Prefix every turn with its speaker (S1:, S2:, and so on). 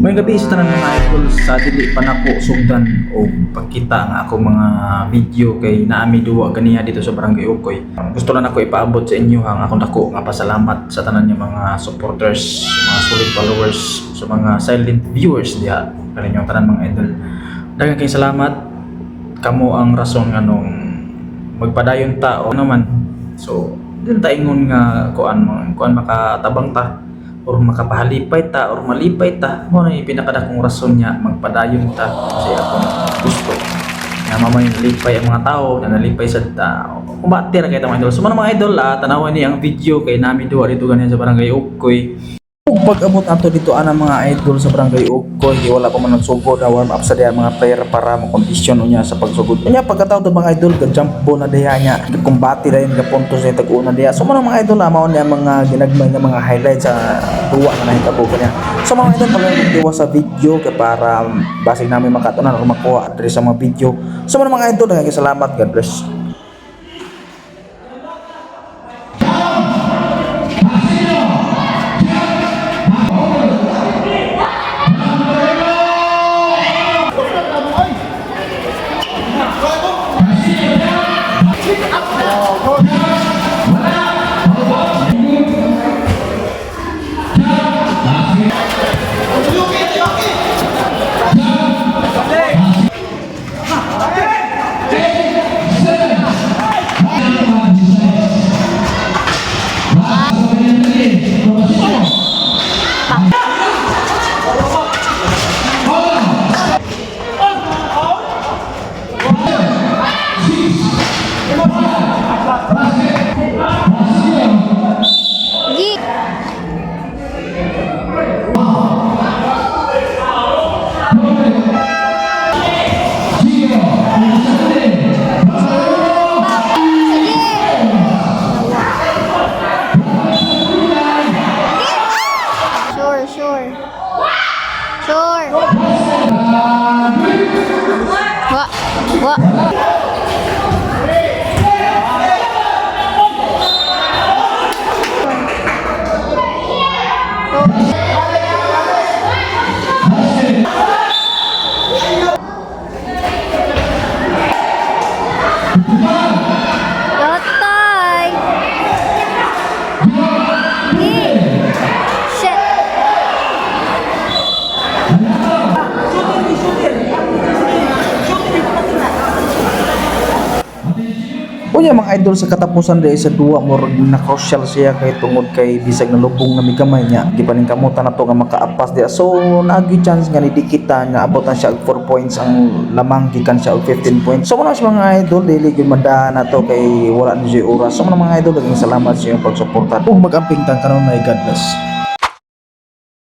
S1: May gabi sa tanan mga idol sa dili pa nako sugdan o pagkita nga ako mga video kay naami duwa ganiya dito sa Barangay Ukoy. Gusto lang ako ipaabot sa inyo ang akong dako nga pasalamat sa tanan niya mga supporters, sa mga solid followers, sa mga silent viewers diha kaninyong tanan mga idol. Daghang kay salamat kamo ang rason nga nung magpadayon tao naman. So, din ta ingon nga kuan makatabang ta or makapahalipay ta or malipay ta mo na pinakadakong rason niya magpadayon ta kasi ako gusto na mamay nalipay ang mga tao na nalipay sa tao kumbatir kay mga idol so mga idol tanawan ni ang video kay nami duwa dito ganyan sa Barangay Ukoy. Ug pag-abot ato dito ana mga idol sa Barangay Ukoy wala pa man nagsugod na warm up sa diha mga player para makondisyon unya sa pagsugod unya pagkataon mga idol ga-jump ball na diha nya kumbati dayon ga puntos sa tag-una diha so mga idol mao ni ang mga ginagmay nga mga highlights sa duwa nga nahitabo kanya so mga idol pala sa video kay para basig namin makatunan o makuha diri sa mga video so mga idol daghang salamat, God bless.
S2: Sure. What?
S1: Unya mga idol sa katapusan dahil sa duwa mo na crucial siya kay tungod kay bisag na lubong na migamay niya gipaning kamutan na to nga makaapas diya so naagi chance nga nidikita nga abot na siya og 4 points ang lamang gikan siya og 15 points so mga idol dili gyud madaan na to kay wala ni oras so mga idol daghang salamat sa inyong pagsuporta ug magamping tan karon may God bless.